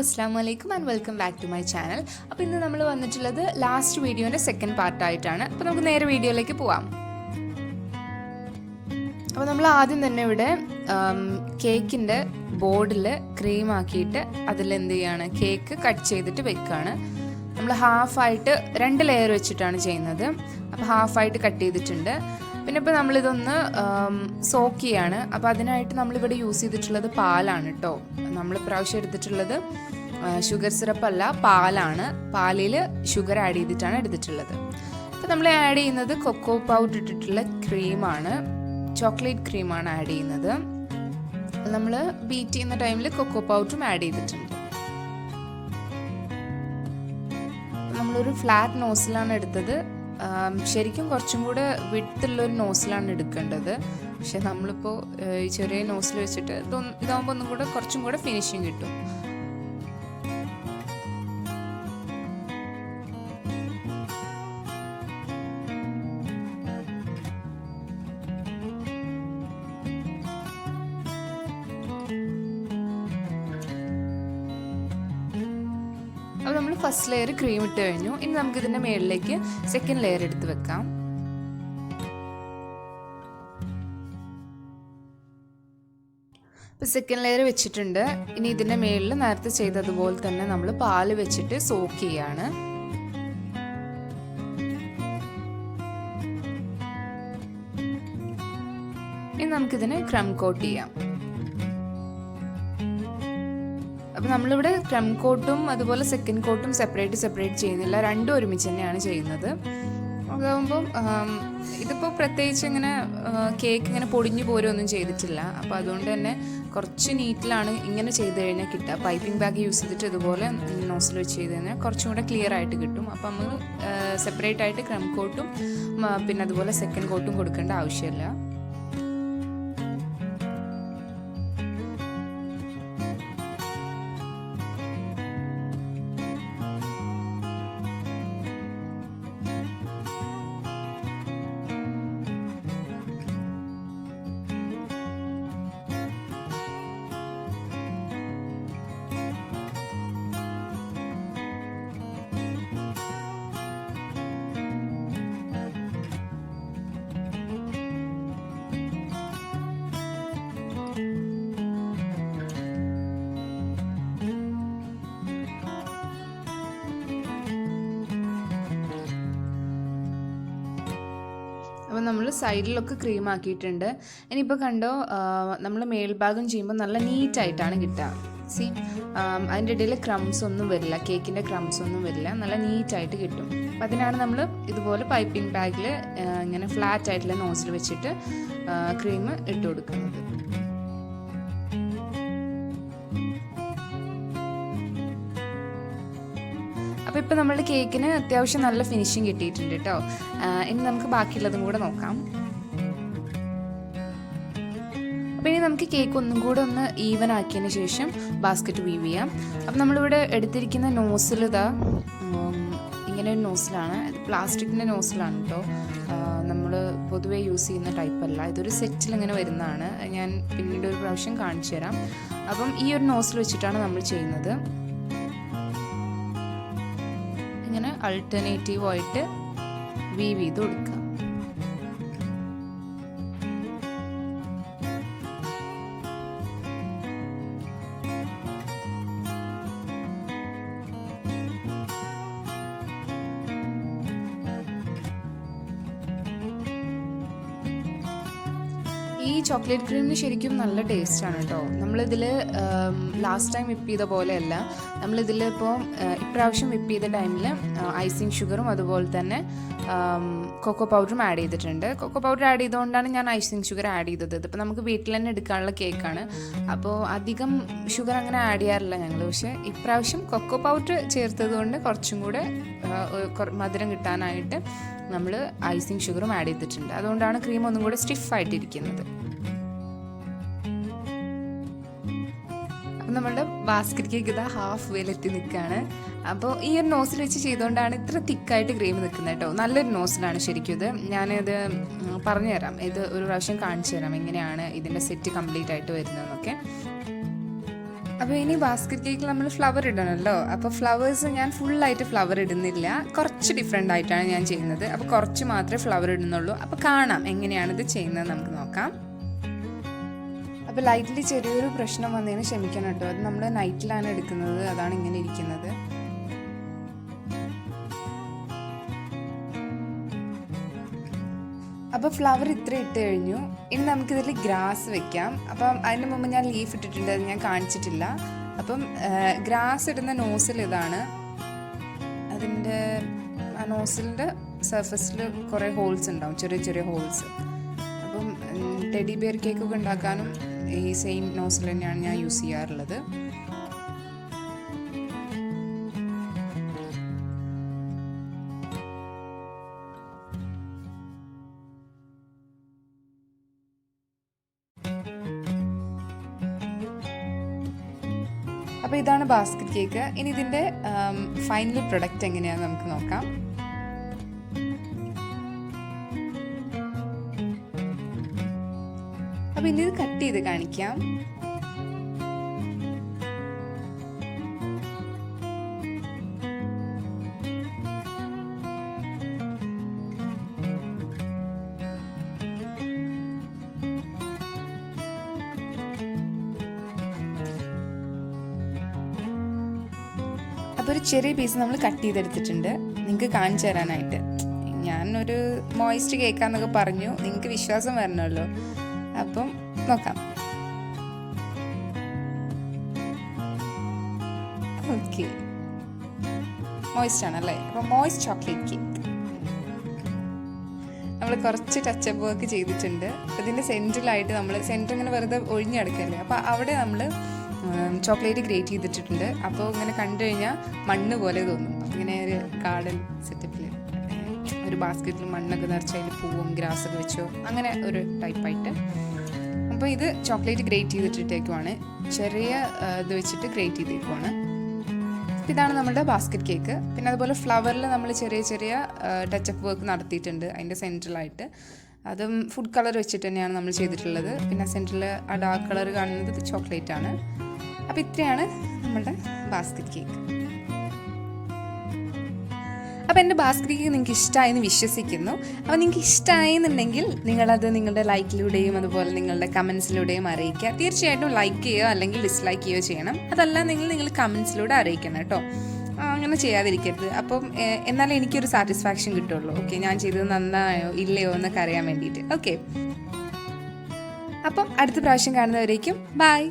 Assalamualaikum and welcome back to my channel. അപ്പോൾ ഇന്ന് നമ്മൾ വന്നിട്ടുള്ളത് ലാസ്റ്റ് വീഡിയോന്റെ സെക്കൻഡ് പാർട്ട് ആയിട്ടാണ്. അപ്പോൾ നമുക്ക് നേരെ വീഡിയോയിലേക്ക് പോവാം. അപ്പോൾ നമ്മൾ ആദ്യം തന്നെ ഇവിടെ കേക്കിന്റെ ബോർഡിൽ ക്രീം ആക്കിയിട്ട് അതിൽ എന്ത് ചെയ്യാണ്, കേക്ക് കട്ട് ചെയ്തിട്ട് വെക്കാണ്. നമ്മൾ ഹാഫായിട്ട് 2 ലെയർ വെച്ചിട്ടാണ് ചെയ്യുന്നത്. അപ്പോൾ ഹാഫായിട്ട് കട്ട് ചെയ്തിട്ടുണ്ട്. പിന്നെ ഇപ്പോൾ നമ്മളിതൊന്ന് സോക്ക് ചെയ്യാണ്. അപ്പോൾ അതിനായിട്ട് നമ്മളിവിടെ യൂസ് ചെയ്തിട്ടുള്ളത് പാലാണ് കേട്ടോ. നമ്മൾ പ്രാവശ്യം എടുത്തിട്ടുള്ളത് ഷുഗർ സിറപ്പ് അല്ല, പാലാണ്. പാലിൽ ഷുഗർ ആഡ് ചെയ്തിട്ടാണ് എടുത്തിട്ടുള്ളത്. അപ്പോൾ നമ്മൾ ആഡ് ചെയ്യുന്നത് കൊക്കോ പൗഡർ ഇട്ടിട്ടുള്ള ക്രീമാണ്, ചോക്ലേറ്റ് ക്രീമാണ് ആഡ് ചെയ്യുന്നത്. നമ്മൾ ബീറ്റ് ചെയ്യുന്ന ടൈമിൽ കൊക്കോ പൗഡറും ആഡ് ചെയ്തിട്ടുണ്ട്. നമ്മളൊരു ഫ്ലാറ്റ് നോസിലാണ് എടുത്തത്. ശരിക്കും കുറച്ചും കൂടെ വിട്ടുള്ളൊരു നോസിലാണ് എടുക്കേണ്ടത്. പക്ഷെ നമ്മളിപ്പോൾ ചെറിയ നോസിൽ വെച്ചിട്ട് ഇതാകുമ്പോൾ ഒന്നും കൂടെ കുറച്ചും കൂടെ ഫിനിഷിങ് കിട്ടും. അപ്പോൾ നമ്മൾ ഫസ്റ്റ് ലെയർ ക്രീം ഇട്ട് കഴിഞ്ഞു. ഇനി നമുക്ക് ഇതിൻ്റെ മുകളിലേക്ക് സെക്കൻഡ് ലെയർ എടുത്ത് വെക്കാം. ഇപ്പോൾ സെക്കൻഡ് ലെയർ വെച്ചിട്ടുണ്ട്. ഇനി ഇതിൻ്റെ മുകളിൽ നേരത്തെ ചെയ്തതുപോലെ തന്നെ നമ്മൾ പാല് വെച്ചിട്ട് സോക്ക് ചെയ്യാണ്. ഇനി നമുക്കിതിനെ ക്രം കോട്ട് ചെയ്യാം. അപ്പോൾ നമ്മളിവിടെ ക്രം കോട്ടും അതുപോലെ സെക്കൻഡ് കോട്ടും സെപ്പറേറ്റ് ചെയ്യുന്നില്ല, രണ്ടും ഒരുമിച്ച് തന്നെയാണ് ചെയ്യുന്നത്. അതാകുമ്പം ഇതിപ്പോൾ പ്രത്യേകിച്ച് ഇങ്ങനെ കേക്ക് ഇങ്ങനെ പൊടിഞ്ഞു പോരൊന്നും ചെയ്തിട്ടില്ല. അപ്പോൾ അതുകൊണ്ട് തന്നെ കുറച്ച് നീറ്റിലാണ് ഇങ്ങനെ ചെയ്ത് കഴിഞ്ഞാൽ കിട്ടുക. പൈപ്പിംഗ് ബാഗ് യൂസ് ചെയ്തിട്ട് ഇതുപോലെ നോസിൽ വെച്ച് ചെയ്ത് കഴിഞ്ഞാൽ കുറച്ചും കൂടെ ക്ലിയർ ആയിട്ട് കിട്ടും. അപ്പോൾ നമ്മൾ സെപ്പറേറ്റ് ആയിട്ട് ക്രം കോട്ടും പിന്നെ അതുപോലെ സെക്കൻഡ് കോട്ടും കൊടുക്കേണ്ട ആവശ്യമില്ല. അപ്പോൾ നമ്മൾ സൈഡിലൊക്കെ ക്രീം ആക്കിയിട്ടുണ്ട്. ഇനിയിപ്പോൾ കണ്ടോ, നമ്മൾ മേൽഭാഗം ചെയ്യുമ്പോൾ നല്ല നീറ്റായിട്ടാണ് കിട്ടുക. സി, അതിൻ്റെ ഇടയിൽ ക്രംസ് ഒന്നും വരില്ല, കേക്കിൻ്റെ ക്രംസ് ഒന്നും വരില്ല, നല്ല നീറ്റായിട്ട് കിട്ടും. അപ്പം അതിനാണ് നമ്മൾ ഇതുപോലെ പൈപ്പിംഗ് ബാഗിൽ ഇങ്ങനെ ഫ്ലാറ്റ് ആയിട്ടുള്ള നോസിൽ വെച്ചിട്ട് ക്രീം ഇട്ട് കൊടുക്കുന്നത്. അപ്പോൾ ഇപ്പോൾ നമ്മളുടെ കേക്കിന് അത്യാവശ്യം നല്ല ഫിനിഷിങ് കിട്ടിയിട്ടുണ്ട് കേട്ടോ. ഇനി നമുക്ക് ബാക്കിയുള്ളതും കൂടെ നോക്കാം. അപ്പോൾ ഇനി നമുക്ക് കേക്ക് ഒന്നും കൂടെ ഒന്ന് ഈവൻ ആക്കിയതിന് ശേഷം ബാസ്ക്കറ്റ് വീവ് ചെയ്യാം. അപ്പോൾ നമ്മളിവിടെ എടുത്തിരിക്കുന്ന നോസിൽ ഇതാ ഇങ്ങനെ ഒരു നോസിലാണ്. ഇത് പ്ലാസ്റ്റിക്കിൻ്റെ നോസിലാണ് കേട്ടോ. നമ്മൾ പൊതുവേ യൂസ് ചെയ്യുന്ന ടൈപ്പല്ല, ഇതൊരു സെറ്റിൽ ഇങ്ങനെ വരുന്നതാണ്. ഞാൻ പിന്നീട് ഒരു പ്രാവശ്യം കാണിച്ചു തരാം. അപ്പം ഈ ഒരു നോസിൽ വെച്ചിട്ടാണ് നമ്മൾ ചെയ്യുന്നത്. ഇങ്ങനെ അൾട്ടർനേറ്റീവായിട്ട് വീവ് ചെയ്ത് കൊടുക്കുക. ഈ ചോക്ലേറ്റ് ക്രീമിന് ശരിക്കും നല്ല ടേസ്റ്റാണ് കേട്ടോ. നമ്മളിതിൽ ലാസ്റ്റ് ടൈം വിപ്പ് ചെയ്ത പോലെയല്ല, നമ്മളിതിൽ ഇപ്പോൾ ഇപ്രാവശ്യം വിപ്പ് ചെയ്ത ടൈമിൽ ഐസിങ് ഷുഗറും അതുപോലെ തന്നെ കൊക്കോ പൗഡറും ആഡ് ചെയ്തിട്ടുണ്ട്. കൊക്കോ പൗഡർ ആഡ് ചെയ്തുകൊണ്ടാണ് ഞാൻ ഐസിങ് ഷുഗർ ആഡ് ചെയ്തത്. ഇതിപ്പോൾ നമുക്ക് വീട്ടിൽ തന്നെ എടുക്കാനുള്ള കേക്കാണ്, അപ്പോൾ അധികം ഷുഗർ അങ്ങനെ ആഡ് ചെയ്യാറില്ല ഞങ്ങൾ. പക്ഷേ ഇപ്രാവശ്യം കൊക്കോ പൗഡർ ചേർത്തത് കൊണ്ട് കുറച്ചും കൂടെ മധുരം കിട്ടാനായിട്ട് നമ്മൾ ഐസിങ് ഷുഗറും ആഡ് ചെയ്തിട്ടുണ്ട്. അതുകൊണ്ടാണ് ക്രീം ഒന്നും കൂടെ സ്റ്റിഫായിട്ടിരിക്കുന്നത്. അപ്പം നമ്മളുടെ ബാസ്ക്കറ്റ് കേക്ക് ഇതാ ഹാഫ് വേലെത്തി നിൽക്കുകയാണ്. അപ്പോൾ ഈ ഒരു നോസിൽ വെച്ച് ചെയ്തുകൊണ്ടാണ് ഇത്ര തിക്കായിട്ട് ക്രീം നിൽക്കുന്നത് കേട്ടോ. നല്ലൊരു നോസിലാണ് ശരിക്കും ഇത്. ഞാനിത് പറഞ്ഞു തരാം, ഇത് ഒരു പ്രാവശ്യം കാണിച്ചു തരാം എങ്ങനെയാണ് ഇതിൻ്റെ സെറ്റ് കംപ്ലീറ്റ് ആയിട്ട് വരുന്നതെന്നൊക്കെ. അപ്പോൾ ഇനി ബാസ്ക്കറ്റ് കേക്കിൽ നമ്മൾ ഫ്ലവർ ഇടണമല്ലോ. അപ്പോൾ ഫ്ലവേഴ്സ് ഞാൻ ഫുള്ളായിട്ട് ഫ്ലവർ ഇടുന്നില്ല, കുറച്ച് ഡിഫറെൻ്റ് ആയിട്ടാണ് ഞാൻ ചെയ്യുന്നത്. അപ്പോൾ കുറച്ച് മാത്രമേ ഫ്ലവർ ഇടുന്നുള്ളൂ. അപ്പോൾ കാണാം എങ്ങനെയാണിത് ചെയ്യുന്നത്, നമുക്ക് നോക്കാം. അപ്പോൾ ലൈറ്റിൽ ചെറിയൊരു പ്രശ്നം വന്നതിന് ക്ഷമിക്കണം കേട്ടോ. അത് നമ്മൾ നൈറ്റിലാണ് എടുക്കുന്നത്, അതാണ് ഇങ്ങനെ ഇരിക്കുന്നത്. അപ്പോൾ ഫ്ലവർ ഇത്ര ഇട്ട് കഴിഞ്ഞു. ഇനി നമുക്കിതിൽ ഗ്രാസ് വെക്കാം. അപ്പം അതിന് മുമ്പ് ഞാൻ ലീഫ് ഇട്ടിട്ടുണ്ട്, അത് ഞാൻ കാണിച്ചിട്ടില്ല. അപ്പം ഗ്രാസ് ഇടുന്ന നോസിൽ ഇതാണ്. അതിൻ്റെ ആ നോസിലിൻ്റെ സർഫസിൽ കുറേ ഹോൾസ് ഉണ്ടാവും, ചെറിയ ചെറിയ ഹോൾസ്. അപ്പം ടെഡി ബിയർ കേക്കൊക്കെ ഉണ്ടാക്കാനും ഈ സെയിം നോസിൽ തന്നെയാണ് ഞാൻ യൂസ് ചെയ്യാറുള്ളത്. അപ്പോൾ ഇതാണ് ബാസ്ക്കറ്റ് കേക്ക്. ഇനി ഇതിൻ്റെ ഫൈനൽ പ്രൊഡക്റ്റ് എങ്ങനെയാണെന്ന് നമുക്ക് നോക്കാം. അപ്പോൾ ഇനി ഇത് കട്ട് ചെയ്ത് കാണിക്കാം. അപ്പോൾ ഒരു ചെറിയ പീസ് നമ്മൾ കട്ട് ചെയ്തെടുത്തിട്ടുണ്ട്, നിങ്ങൾക്ക് കാണിച്ചു തരാനായിട്ട്. ഞാനൊരു മോയിസ്റ്റ് കേക്കാന്നൊക്കെ പറഞ്ഞു, നിങ്ങൾക്ക് വിശ്വാസം വരണമല്ലോ. അപ്പം നോക്കാം. ഓക്കെ, മോയിസ്റ്റ് ആണല്ലേ. അപ്പോൾ മോയിസ്റ്റ് ചോക്ലേറ്റ് കേക്ക് നമ്മൾ കുറച്ച് ടച്ചപ്പ് വർക്ക് ചെയ്തിട്ടുണ്ട്. ഇതിൻ്റെ സെൻറ്ററിലായിട്ട് നമ്മൾ സെൻറ്റർ ഇങ്ങനെ വെറുതെ ഒഴിഞ്ഞെടുക്കല്ലേ, അപ്പോൾ അവിടെ നമ്മൾ ചോക്ലേറ്റ് ഗ്രേറ്റ് ചെയ്തിട്ടുണ്ട്. അപ്പോൾ ഇങ്ങനെ കണ്ടു കഴിഞ്ഞാൽ മണ്ണ് പോലെ തോന്നും. ഇങ്ങനെ ഒരു ഗാർഡൻ സെറ്റപ്പിൽ ഒരു ബാസ്ക്കറ്റിൽ മണ്ണൊക്കെ നിറച്ച് അതിൽ പൂവും ഗ്രാസൊക്കെ വെച്ചോ, അങ്ങനെ ഒരു ടൈപ്പായിട്ട്. അപ്പോൾ ഇത് ചോക്ലേറ്റ് ഗ്രേറ്റ് ചെയ്തിട്ടിട്ടേക്കുമാണ്, ചെറിയ ഇത് വെച്ചിട്ട് ഗ്രേറ്റ് ചെയ്തേക്കുവാണ്. ഇതാണ് നമ്മുടെ ബാസ്ക്കറ്റ് കേക്ക്. പിന്നെ അതുപോലെ ഫ്ലവറിൽ നമ്മൾ ചെറിയ ചെറിയ ടച്ചപ്പ് വർക്ക് നടത്തിയിട്ടുണ്ട് അതിൻ്റെ സെൻറ്ററിലായിട്ട്. അതും ഫുഡ് കളർ വെച്ചിട്ട് തന്നെയാണ് നമ്മൾ ചെയ്തിട്ടുള്ളത്. പിന്നെ സെൻറ്ററിൽ ആ ഡാർക്ക് കളർ കാണുന്നത് ചോക്ലേറ്റ് ആണ്. അപ്പോൾ ഇത്രയാണ് നമ്മുടെ ബാസ്ക്കറ്റ് കേക്ക്. അപ്പോൾ എൻ്റെ ബാസ്ക്കറ്റ് കേക്ക് നിങ്ങൾക്ക് ഇഷ്ടമായെന്ന് വിശ്വസിക്കുന്നു. അപ്പോൾ നിങ്ങൾക്ക് ഇഷ്ടമായെന്നുണ്ടെങ്കിൽ നിങ്ങളത് നിങ്ങളുടെ ലൈക്കിലൂടെയും അതുപോലെ നിങ്ങളുടെ കമൻസിലൂടെയും അറിയിക്കുക. തീർച്ചയായിട്ടും ലൈക്ക് ചെയ്യുകയോ അല്ലെങ്കിൽ ഡിസ്ലൈക്ക് ചെയ്യുകയോ ചെയ്യണം. അതല്ല നിങ്ങൾ കമൻസിലൂടെ അറിയിക്കണം കേട്ടോ, അങ്ങനെ ചെയ്യാതിരിക്കരുത്. അപ്പം എന്നാലേ എനിക്കൊരു സാറ്റിസ്ഫാക്ഷൻ കിട്ടുള്ളൂ. ഓക്കെ, ഞാൻ ചെയ്തത് നന്നായോ ഇല്ലയോ എന്നൊക്കെ അറിയാൻ വേണ്ടിയിട്ട്. ഓക്കെ, അപ്പം അടുത്ത പ്രാവശ്യം കാണുന്നവരേക്കും ബൈ.